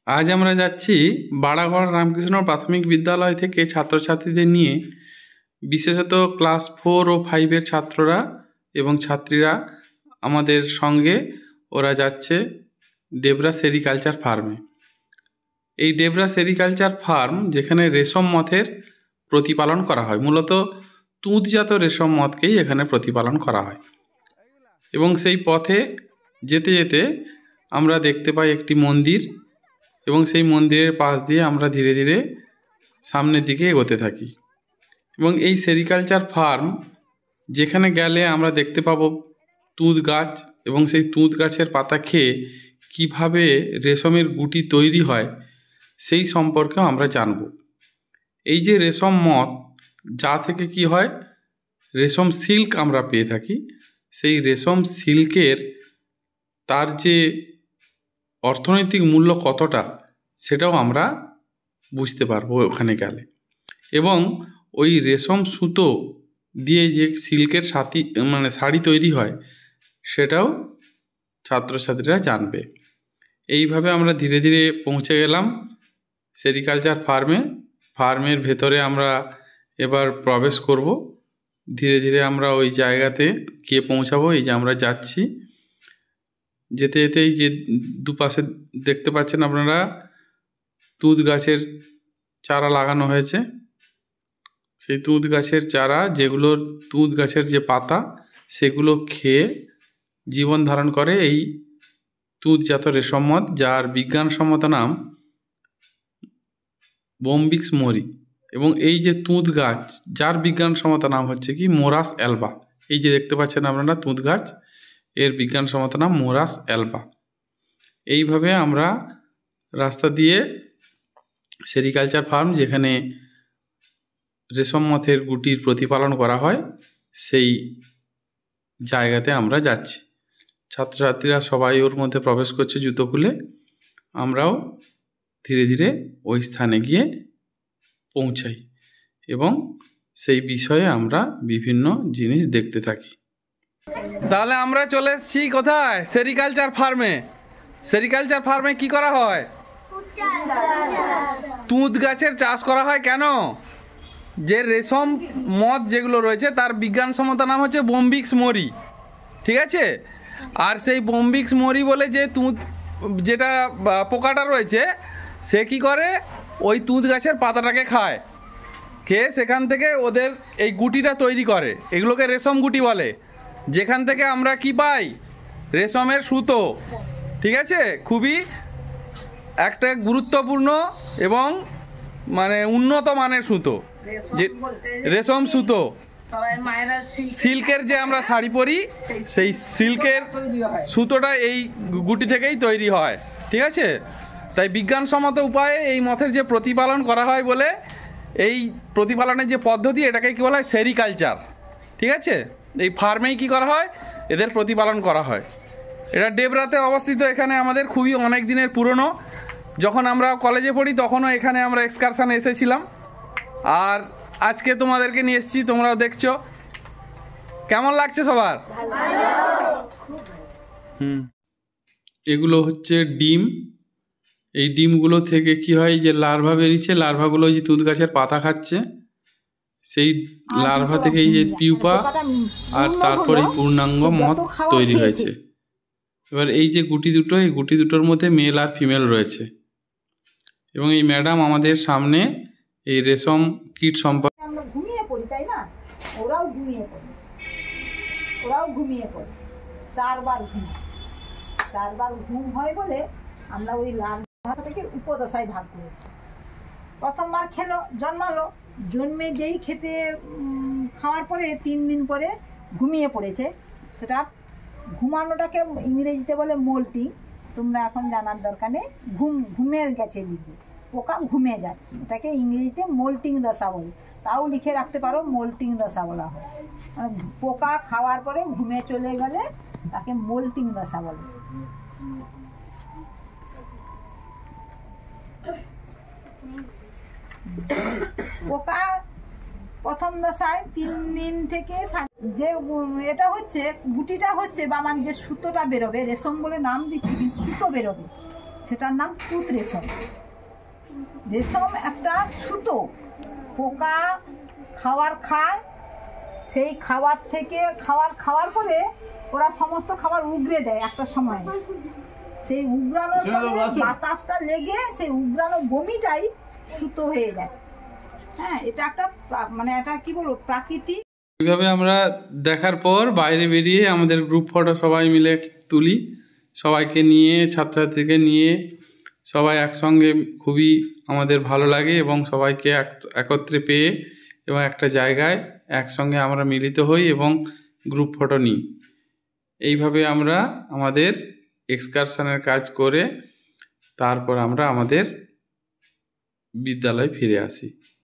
আজ আমরা যাচ্ছি বাড়াগড় রামকৃষ্ণ প্রাথমিক বিদ্যালয় থেকে ছাত্রছাত্রীদের নিয়ে, বিশেষত ক্লাস 4 ও 5-এর ছাত্ররা এবং ছাত্রীরা আমাদের সঙ্গে ওরা যাচ্ছে ডেবরা সেরিকালচার ফার্মে। এই ডেবরা সেরিকালচার ফার্ম যেখানে রেশম মথের প্রতিপালন করা হয়, মূলত তুঁতজাত রেশম মথকেই এখানে প্রতিপালন করা হয়। এবং সেই পথে যেতে যেতে আমরা দেখতে পাই একটি মন্দির, এবং সেই মন্দিরের পাশ দিয়ে আমরা ধীরে ধীরে সামনের দিকে এগোতে থাকি। এবং এই সেরিকালচার ফার্ম যেখানে গেলে আমরা দেখতে পাবো তুঁত গাছ, এবং সেই তুঁত গাছের পাতা খেয়ে কিভাবে রেশমের গুটি তৈরি হয় সেই সম্পর্কেও আমরা জানব। এই যে রেশম মথ, যা থেকে কি হয়, রেশম সিল্ক আমরা পেয়ে থাকি, সেই রেশম সিল্কের তার যে অর্থনৈতিক মূল্য কতটা সেটাও আমরা বুঝতে পারবো ওখানে গেলে। এবং ওই রেশম সুতো দিয়ে যে সিল্কের শাড়ি তৈরি হয় সেটাও ছাত্রছাত্রীরা জানবে। এইভাবে আমরা ধীরে ধীরে পৌঁছে গেলাম সেরিকালচার ফার্মের ভেতরে আমরা এবার প্রবেশ করব। ধীরে ধীরে আমরা ওই জায়গাতে গিয়ে পৌঁছাবো। এই যে আমরা যাচ্ছি, যেতে যেতে এই যে দুপাশে দেখতে পাচ্ছেন আপনারা তুঁত গাছের চারা লাগানো হয়েছে। সেই তুঁত গাছের চারা, যেগুলোর তুঁত গাছের যে পাতা সেগুলো খেয়ে জীবন ধারণ করে এই তুঁতজাত রেশম মথ, যার বিজ্ঞানসম্মত নাম বোম্বিক্স মরি। এবং এই যে তুঁত গাছ, যার বিজ্ঞানসম্মত নাম হচ্ছে কি মোরাস অ্যালবা। এই যে দেখতে পাচ্ছেন আপনারা তুঁত গাছ, এর বিজ্ঞানসম্মত নাম মোরাস অ্যালবা। এইভাবে আমরা রাস্তা দিয়ে সেরিকালচার ফার্ম, যেখানে রেশম মথের গুটির প্রতিপালন করা হয়, সেই জায়গাতে আমরা যাচ্ছি। ছাত্রছাত্রীরা সবাই ওর মধ্যে প্রবেশ করছে জুতো খুলে। আমরাও ধীরে ধীরে ওই স্থানে গিয়ে পৌঁছাই এবং সেই বিষয়ে আমরা বিভিন্ন জিনিস দেখতে থাকি। তাহলে আমরা চলে এসেছি কোথায়? সেরিকালচার ফার্মে। সেরিকালচার ফার্মে কি করা হয়? তুঁত গাছের চাষ করা হয়। কেন? যে রেশম মথ যেগুলো রয়েছে তার বিজ্ঞানসম্মত নাম হচ্ছে বোম্বিক্স মরি, ঠিক আছে? আর সেই বোম্বিক্স মরি বলে যে তুঁত, যেটা পোকাটা রয়েছে, সে কি করে ওই তুঁত গাছের পাতাটাকে খায়, খেয়ে সেখান থেকে ওদের এই গুটিটা তৈরি করে। এগুলোকে রেশম গুটি বলে, যেখান থেকে আমরা কি পাই? রেশমের সুতো, ঠিক আছে? খুবই একটা গুরুত্বপূর্ণ এবং উন্নত মানের সুতো, যে রেশম সুতো। সিল্কের যে আমরা শাড়ি পরি, সেই সিল্কের সুতোটা এই গুটি থেকেই তৈরি হয়, ঠিক আছে? তাই বিজ্ঞানসম্মত উপায়ে এই মথের যে প্রতিপালন করা হয় বলে, এই প্রতিপালনের যে পদ্ধতি, এটাকে কি বলা হয়? সেরিকালচার, ঠিক আছে? এই ফার্মেই কি করা হয়? এদের প্রতিপালন করা হয়। এটা ডেবরাতে অবস্থিত। এখানে আমাদের খুবই অনেক দিনের পুরনো। যখন আমরা কলেজে পড়ি তখনও এখানে আমরা এক্সকারশানে এসেছিলাম, আর আজকে তোমাদেরকে নিয়ে এসেছি, তোমরাও দেখছো। কেমন লাগছে সবার? এগুলো হচ্ছে ডিম। এই ডিমগুলো থেকে কি হয়, যে লার্ভা বেরিয়েছে, লার্ভাগুলো যে তুঁত গাছের পাতা খাচ্ছে, সেই লার্ভা থেকে এই যে পিউপা আর তারপর এই পূর্ণাঙ্গ মথ তৈরি হয়েছে। এবার এই যে গুটি দুটো, এই গুটি দুটোর মধ্যে মেল আর ফিমেল রয়েছে। এবং এই ম্যাডাম আমাদের সামনে এই রেশম কীট সম্পর্কে, আমরা ঘুমিয়ে পড়ি, তাই না? ওরাও ঘুমিয়ে পড়ে 4বার ঘুম হয় বলে আমরা ওই লার্ভাটাকে উপদশায় ভাগ করেছি। প্রথমবার জন্মালো, জন্মে যেই খাওয়ার পরে 3 দিন পরে ঘুমিয়ে পড়েছে। সেটা ঘুমানোটাকে ইংরেজিতে বলে মোল্টিং। তোমরা এখন জানার দরকার নেই, ঘুমে গেছে লিখবে, পোকা ঘুমে যায়, এটাকে ইংরেজিতে মোল্টিং দশা বলে। তাও লিখে রাখতে পারো, মোল্টিং দশা বলা হয়। পোকা খাওয়ার পরে ঘুমে চলে গেলে তাকে মোল্টিং দশা বলে। পোকা প্রথম দশায় 3 দিন থেকে যে এটা হচ্ছে গুটিটা হচ্ছে, বা যে সুতোটা বেরোবে, রেশম বলে নাম দিচ্ছি কিন্তু সুতো বেরোবে, সেটার নাম তুত রেশম। রেশম একটা সুতো, পোকা খাবার খায়, সেই খাবার থেকে খাওয়ার পরে ওরা সমস্ত খাবার উগড়ে দেয় একটা সময়। সেই উগড়ানোর বাতাসটা লেগে সেই উগড়ানো বমিটাই সুতো হয়ে যায়। হ্যাঁ, এটা একটা মানে এটা কি বলবো, প্রাকৃতিক। এইভাবে আমরা দেখার পর বাইরে বেরিয়ে আমাদের গ্রুপ ফটো সবাই মিলে তুলি, সবাইকে নিয়ে, ছাত্রছাত্রীকে নিয়ে সবাই একসঙ্গে খুবই আমাদের ভালো লাগে এবং সবাইকে একত্রে পেয়ে এবং একটা জায়গায় একসঙ্গে আমরা মিলিত হই এবং গ্রুপ ফটো নিই। এইভাবে আমরা আমাদের এক্সকারশনের কাজ করে তারপর আমরা আমাদের বিদ্যালয়ে ফিরে আসি।